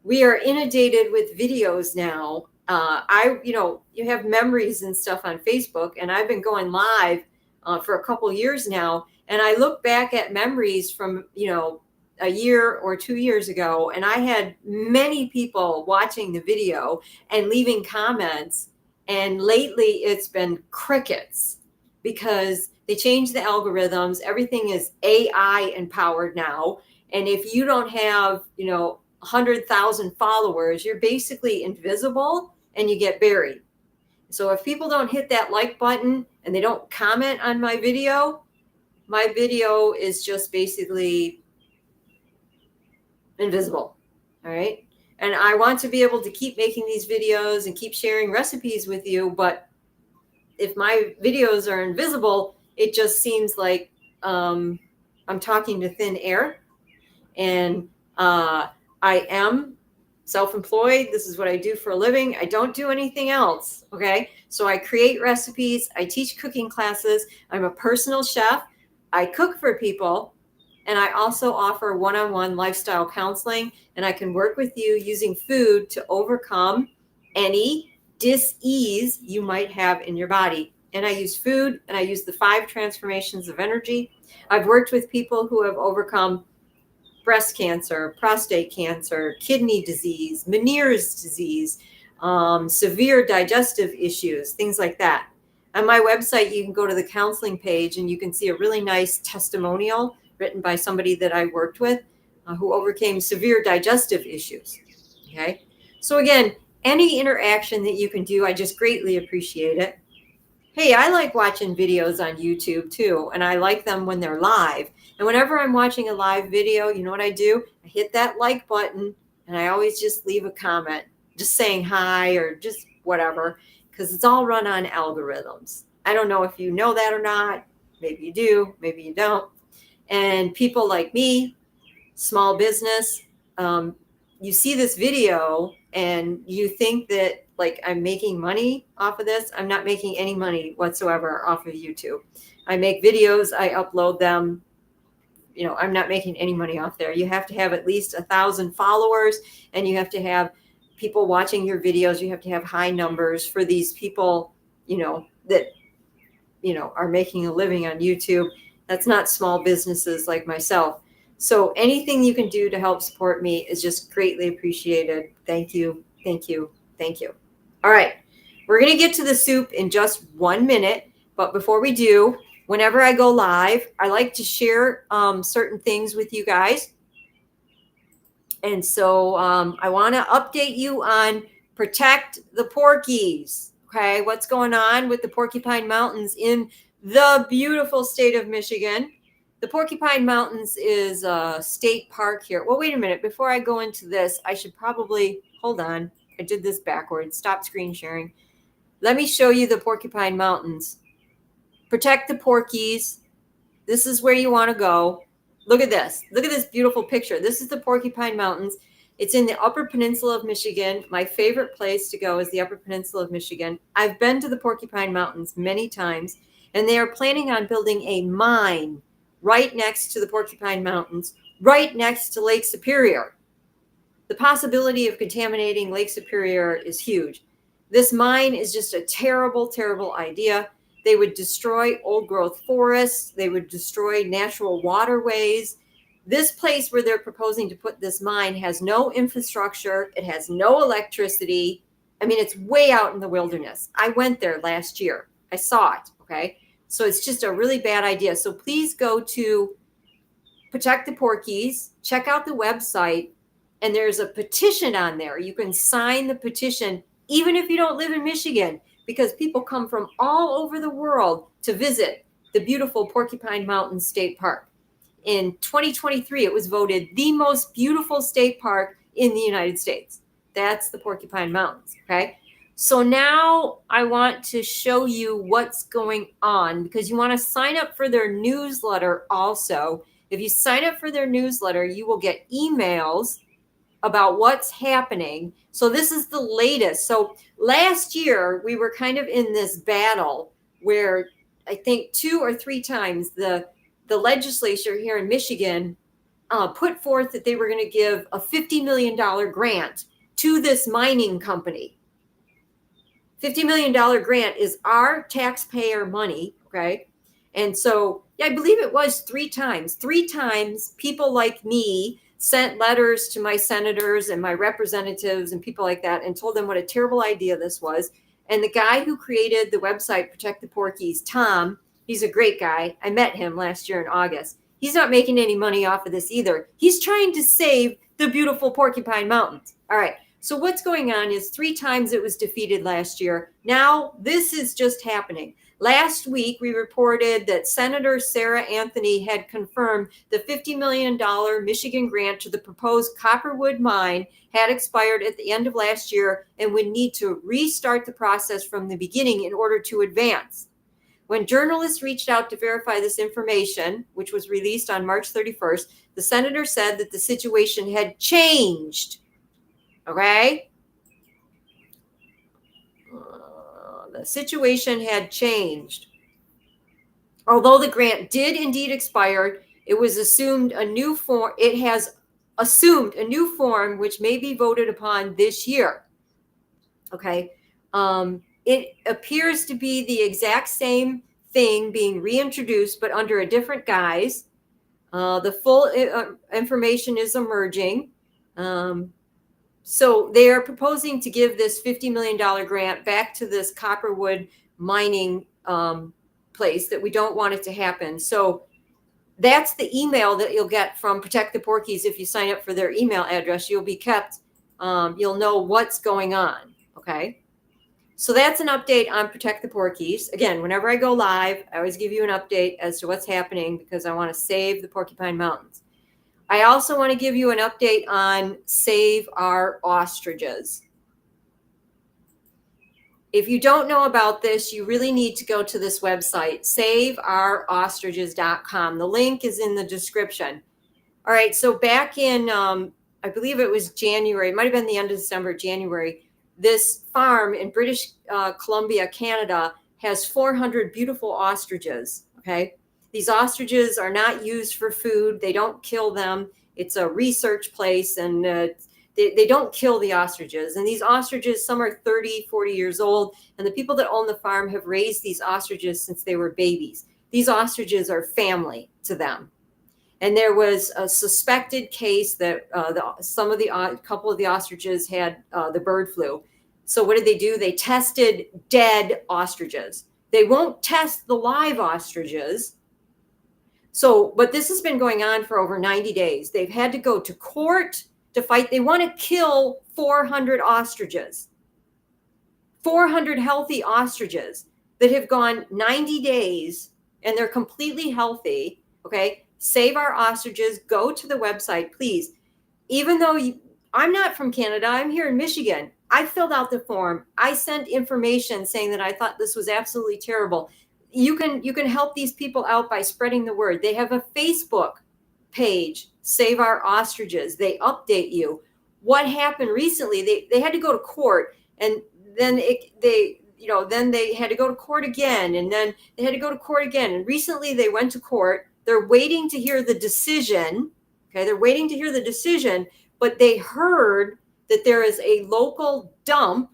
We are inundated with videos now. You have memories and stuff on Facebook, and I've been going live for a couple years now. And I look back at memories from, a year or 2 years ago, and I had many people watching the video and leaving comments. And lately it's been crickets because they changed the algorithms. Everything is AI empowered now. And if you don't have, 100,000 followers, you're basically invisible and you get buried. So if people don't hit that like button and they don't comment on my video is just basically invisible. All right. And I want to be able to keep making these videos and keep sharing recipes with you. But if my videos are invisible, it just seems like I'm talking to thin air. And I am self-employed. This is what I do for a living. I don't do anything else. Okay. So I create recipes. I teach cooking classes. I'm a personal chef. I cook for people. And I also offer one-on-one lifestyle counseling. And I can work with you using food to overcome any dis-ease you might have in your body. And I use food, and I use the 5 transformations of energy. I've worked with people who have overcome breast cancer, prostate cancer, kidney disease, Meniere's disease, severe digestive issues, things like that. On my website, you can go to the counseling page and you can see a really nice testimonial written by somebody that I worked with who overcame severe digestive issues. Okay. So again, any interaction that you can do, I just greatly appreciate it. Hey, I like watching videos on YouTube too, and I like them when they're live. And whenever I'm watching a live video, you know what I do? I hit that like button, and I always just leave a comment, just saying hi or just whatever, because it's all run on algorithms. I don't know if you know that or not. Maybe you do, maybe you don't. And people like me, small business, you see this video and you think that like I'm making money off of this. I'm not making any money whatsoever off of YouTube. I make videos, I upload them. I'm not making any money off there. You have to have at least 1,000 followers, and you have to have people watching your videos. You have to have high numbers for these people, that, are making a living on YouTube. That's not small businesses like myself. So anything you can do to help support me is just greatly appreciated. Thank you. Thank you. Thank you. All right. We're going to get to the soup in just 1 minute. But before we do, whenever I go live, I like to share certain things with you guys. And so I want to update you on Protect the Porkies. Okay. What's going on with the Porcupine Mountains in the beautiful state of Michigan? The Porcupine Mountains is a state park here. Well, wait a minute. Before I go into this, I should probably, hold on. I did this backwards. Stop screen sharing. Let me show you the Porcupine Mountains. Protect the Porkies. This is where you want to go. Look at this. Look at this beautiful picture. This is the Porcupine Mountains. It's in the Upper Peninsula of Michigan. My favorite place to go is the Upper Peninsula of Michigan. I've been to the Porcupine Mountains many times, and they are planning on building a mine right next to the Porcupine Mountains, right next to Lake Superior. The possibility of contaminating Lake Superior is huge. This mine is just a terrible, terrible idea. They would destroy old growth forests. They would destroy natural waterways. This place where they're proposing to put this mine has no infrastructure. It has no electricity. I mean, it's way out in the wilderness. I went there last year. I saw it. Okay. So it's just a really bad idea. So please go to Protect the Porkies, check out the website, and there's a petition on there. You can sign the petition, even if you don't live in Michigan, because people come from all over the world to visit the beautiful Porcupine Mountain State Park. In 2023, it was voted the most beautiful state park in the United States. That's the Porcupine Mountains, okay? So now I want to show you what's going on, because you want to sign up for their newsletter also. If you sign up for their newsletter, you will get emails about what's happening. So this is the latest. So last year, we were kind of in this battle where I think 2 or 3 times the legislature here in Michigan put forth that they were going to give a $50 million grant to this mining company. $50 million grant is our taxpayer money, okay? And so, yeah, I believe it was 3 times. 3 times people like me sent letters to my senators and my representatives and people like that and told them what a terrible idea this was. And the guy who created the website, Protect the Porkies, Tom, he's a great guy. I met him last year in August. He's not making any money off of this either. He's trying to save the beautiful Porcupine Mountains. All right. So what's going on is 3 times it was defeated last year. Now this is just happening. Last week, we reported that Senator Sarah Anthony had confirmed the $50 million Michigan grant to the proposed Copperwood mine had expired at the end of last year and would need to restart the process from the beginning in order to advance. When journalists reached out to verify this information, which was released on March 31st, the senator said that the situation had changed. Okay? The situation had changed. Although the grant did indeed expire, it was assumed a new form. It has assumed a new form which may be voted upon this year. Okay. It appears to be the exact same thing being reintroduced, but under a different guise. The full information is emerging. So they are proposing to give this $50 million grant back to this Copperwood mining place that we don't want it to happen. So that's the email that you'll get from Protect the Porkies. If you sign up for their email address, you'll be kept, you'll know what's going on. Okay. So that's an update on Protect the Porkies. Again, whenever I go live, I always give you an update as to what's happening because I want to save the Porcupine Mountains. I also want to give you an update on Save Our Ostriches. If you don't know about this, you really need to go to this website, saveourostriches.com. The link is in the description. All right, so back in, I believe it was January, it might have been the end of December, January, this farm in British Columbia, Canada, has 400 beautiful ostriches, okay? These ostriches are not used for food. They don't kill them. It's a research place, and they don't kill the ostriches. And these ostriches, some are 30, 40 years old, and the people that own the farm have raised these ostriches since they were babies. These ostriches are family to them. And there was a suspected case that a couple of the ostriches had the bird flu. So what did they do? They tested dead ostriches. They won't test the live ostriches. So, but this has been going on for over 90 days. They've had to go to court to fight. They want to kill 400 ostriches, 400 healthy ostriches that have gone 90 days and they're completely healthy. Okay. Save Our Ostriches. Go to the website, please. Even though I'm not from Canada, I'm here in Michigan. I filled out the form. I sent information saying that I thought this was absolutely terrible. You can help these people out by spreading the word. They have a Facebook page, Save Our Ostriches. They update you. what happened recently, they had to go to court, and then then they had to go to court again, and then they had to go to court again. And recently they went to court. They're waiting to hear the decision. Okay, they're waiting to hear the decision, but they heard that there is a local dump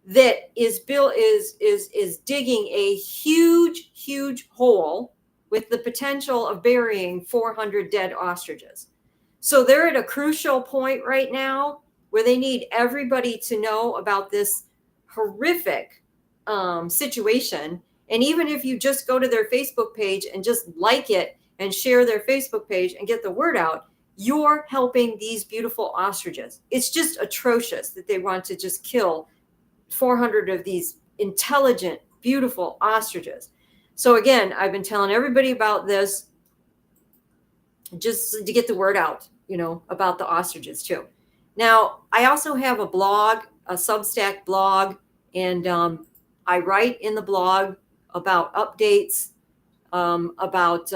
that is digging a huge hole with the potential of burying 400 dead ostriches. So they're at a crucial point right now where they need everybody to know about this horrific situation. And even if you just go to their Facebook page and just like it and share their Facebook page and get the word out, you're helping these beautiful ostriches. It's just atrocious that they want to just kill 400 of these intelligent, beautiful ostriches. So again, I've been telling everybody about this just to get the word out, about the ostriches too. Now, I also have a blog, a Substack blog, and I write in the blog about updates, about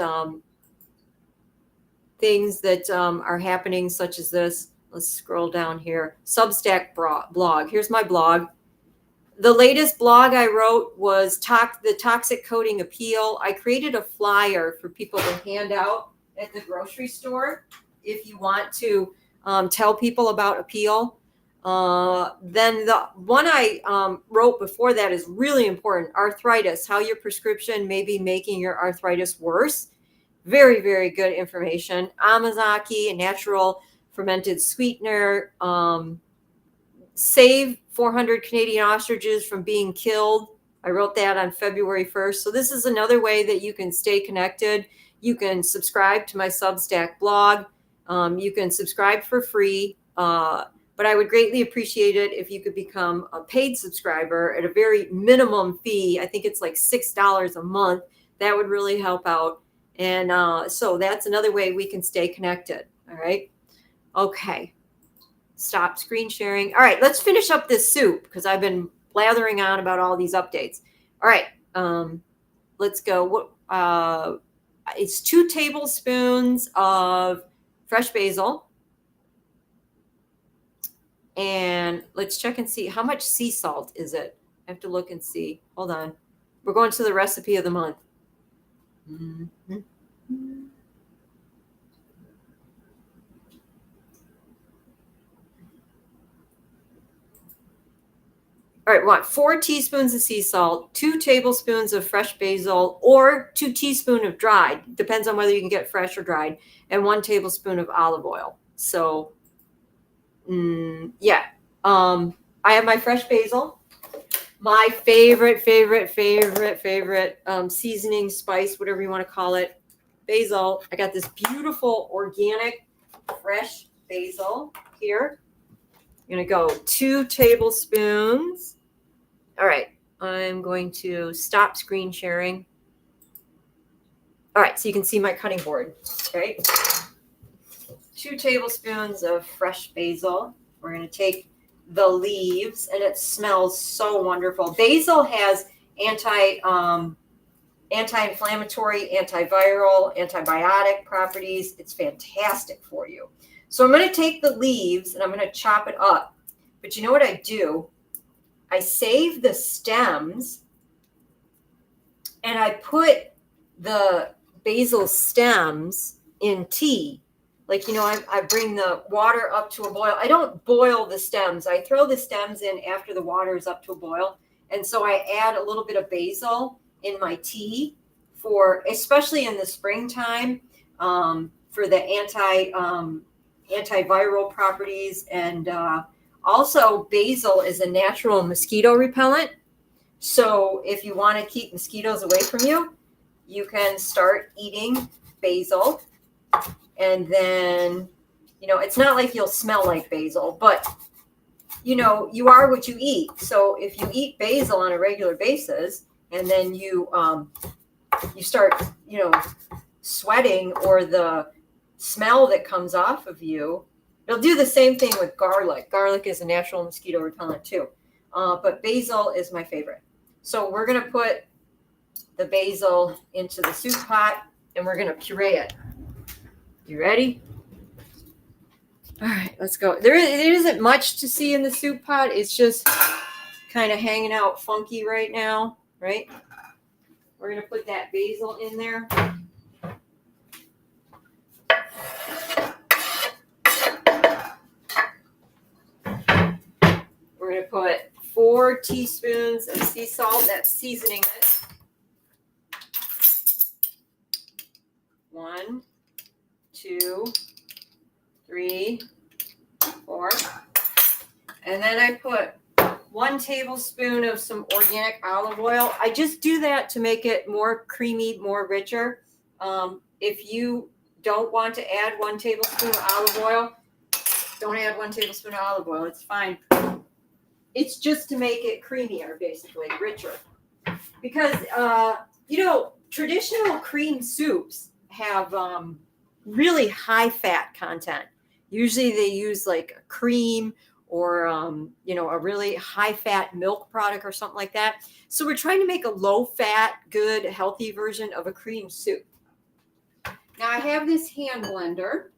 things that are happening, such as this. Let's scroll down here. Substack blog. Here's my blog. The latest blog I wrote was the toxic coating appeal. I created a flyer for people to hand out at the grocery store if you want to tell people about appeal. Then the one I wrote before that is really important. Arthritis, how your prescription may be making your arthritis worse. Very, very good information. Amazaki, a natural fermented sweetener. Save 400 Canadian ostriches from being killed. I wrote that on February 1st. So this is another way that you can stay connected. You can subscribe to my Substack blog. You can subscribe for free. But I would greatly appreciate it if you could become a paid subscriber at a very minimum fee. I think it's like $6 a month. That would really help out. And so that's another way we can stay connected. All right. Okay. Stop screen sharing. All right, let's finish up this soup because I've been blathering on about all these updates. All right, let's go. It's 2 tablespoons of fresh basil. And let's check and see how much sea salt is it. I have to look and see. Hold on. We're going to the recipe of the month. Mm-hmm. All right, we want 4 teaspoons of sea salt, 2 tablespoons of fresh basil, or 2 teaspoons of dried. Depends on whether you can get fresh or dried, and 1 tablespoon of olive oil. So, yeah. I have my fresh basil. My favorite seasoning, spice, whatever you want to call it, basil. I got this beautiful organic fresh basil here. I'm going to go 2 tablespoons. All right, I'm going to stop screen sharing. All right, so you can see my cutting board. Okay, 2 tablespoons of fresh basil. We're going to take the leaves, and it smells so wonderful. Basil has anti-inflammatory, antiviral, antibiotic properties. It's fantastic for you. So I'm going to take the leaves and I'm going to chop it up. But you know what I do? I save the stems and I put the basil stems in tea. Like, I bring the water up to a boil. I don't boil the stems. I throw the stems in after the water is up to a boil. And so I add a little bit of basil in my tea especially in the springtime, for the antiviral properties. And also basil is a natural mosquito repellent. So if you want to keep mosquitoes away from you, you can start eating basil. And then, it's not like you'll smell like basil, but, you are what you eat. So if you eat basil on a regular basis and then you start, sweating, or the smell that comes off of you, it'll do the same thing with garlic. Garlic is a natural mosquito repellent too. But basil is my favorite. So we're going to put the basil into the soup pot and we're going to puree it. You ready? All right, let's go. There isn't much to see in the soup pot. It's just kind of hanging out funky right now, right? We're going to put that basil in there. We're going to put 4 teaspoons of sea salt. That's seasoning it. 1, 2, 3, 4. And then I put 1 tablespoon of some organic olive oil. I just do that to make it more creamy, more richer. If you don't want to add 1 tablespoon of olive oil, don't add 1 tablespoon of olive oil. It's fine. It's just to make it creamier, basically, richer. Because, traditional cream soups have really high fat content. Usually they use like a cream or, a really high fat milk product or something like that. So we're trying to make a low fat, good, healthy version of a cream soup. Now I have this hand blender.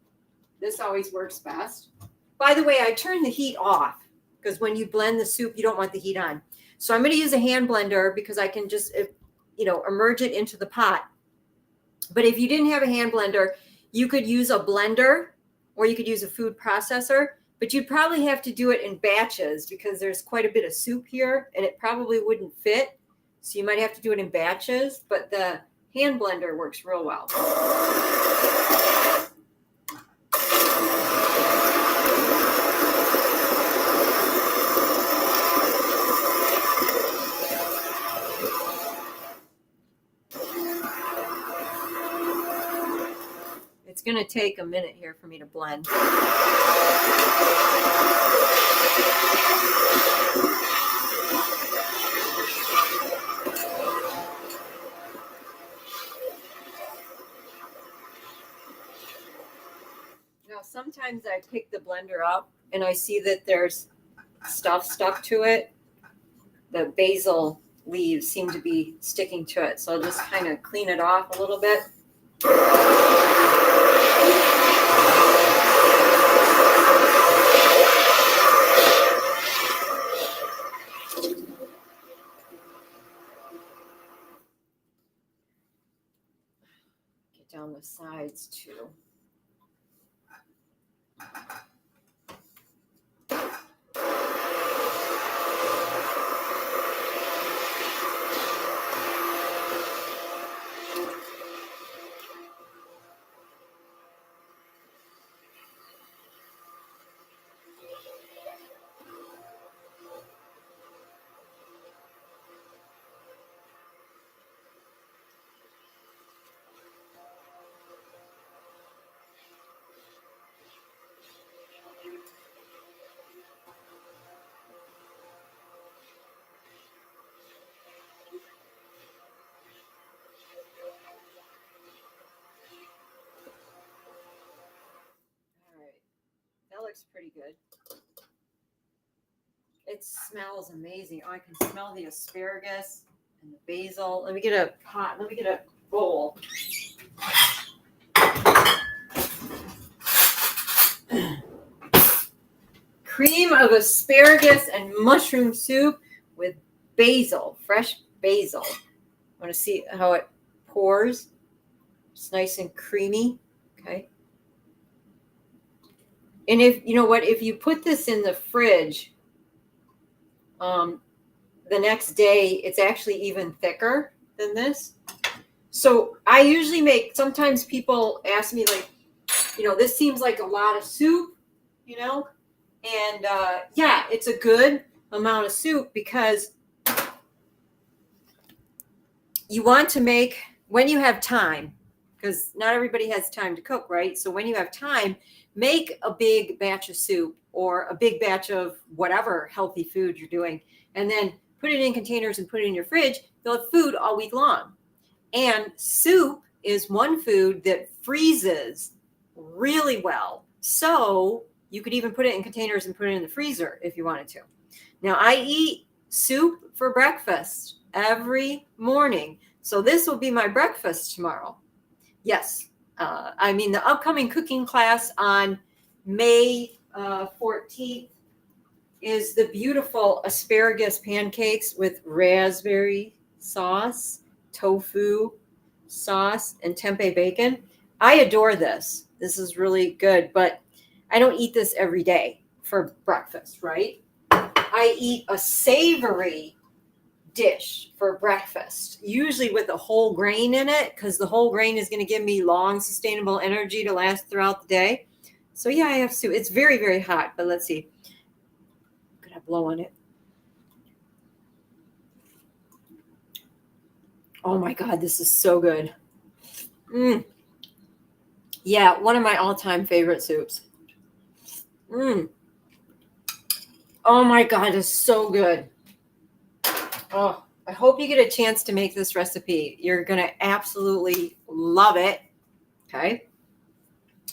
This always works best. By the way, I turn the heat off because when you blend the soup, you don't want the heat on. So I'm going to use a hand blender because I can just, immerse it into the pot. But if you didn't have a hand blender, you could use a blender or you could use a food processor, but you'd probably have to do it in batches because there's quite a bit of soup here and it probably wouldn't fit. So you might have to do it in batches, but the hand blender works real well. It's going to take a minute here for me to blend. Now, sometimes I pick the blender up and I see that there's stuff stuck to it. The basil leaves seem to be sticking to it. So I'll just kind of clean it off a little bit. Get down the sides too. That looks pretty good. It smells amazing. Oh, I can smell the asparagus and the basil. Let me get a pot. Let me get a bowl. Cream of asparagus and mushroom soup with basil, fresh basil. I want to see how it pours. It's nice and creamy. Okay. And if you put this in the fridge, the next day, it's actually even thicker than this. So I usually sometimes people ask me like, this seems like a lot of soup, and yeah, it's a good amount of soup because you want to make, when you have time, because not everybody has time to cook, right? So when you have time, make a big batch of soup or a big batch of whatever healthy food you're doing, and then put it in containers and put it in your fridge. You'll have food all week long. And soup is one food that freezes really well. So you could even put it in containers and put it in the freezer if you wanted to. Now, I eat soup for breakfast every morning. So this will be my breakfast tomorrow. Yes. The upcoming cooking class on May 14th is the beautiful asparagus pancakes with raspberry sauce, tofu sauce, and tempeh bacon. I adore this. This is really good, but I don't eat this every day for breakfast, right? I eat a savory dish for breakfast, usually with a whole grain in it, because the whole grain is going to give me long, sustainable energy to last throughout the day. So yeah, I have soup. It's very, very hot, but let's see. I'm gonna blow on it. Oh my God, this is so good. Yeah, one of my all-time favorite soups. Oh my God, it's so good. Oh, I hope you get a chance to make this recipe. You're going to absolutely love it. Okay.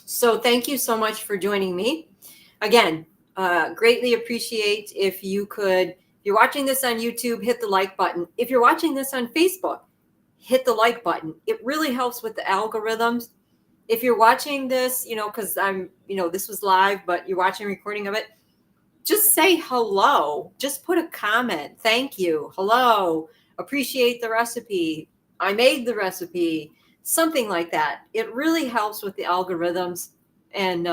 So thank you so much for joining me. Again, greatly appreciate if you could, if you're watching this on YouTube, hit the like button. If you're watching this on Facebook, hit the like button. It really helps with the algorithms. If you're watching this, because this was live, but you're watching a recording of it, just say hello. Just put a comment. Thank you. Hello. Appreciate the recipe. I made the recipe. Something like that. It really helps with the algorithms. And,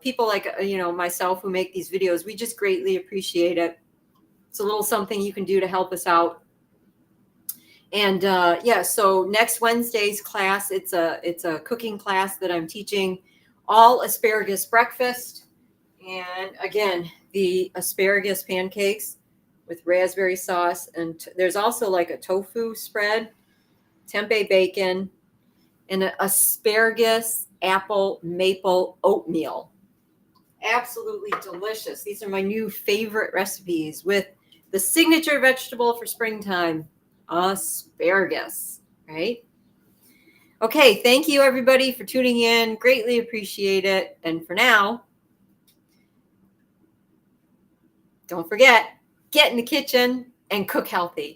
people like, myself who make these videos, we just greatly appreciate it. It's a little something you can do to help us out. And so next Wednesday's class, it's a cooking class that I'm teaching, all asparagus breakfast. And again, the asparagus pancakes with raspberry sauce. And there's also like a tofu spread, tempeh bacon, and an asparagus apple maple oatmeal. Absolutely delicious. These are my new favorite recipes with the signature vegetable for springtime, asparagus, right? Okay, thank you everybody for tuning in. Greatly appreciate it. And for now, don't forget, get in the kitchen and cook healthy.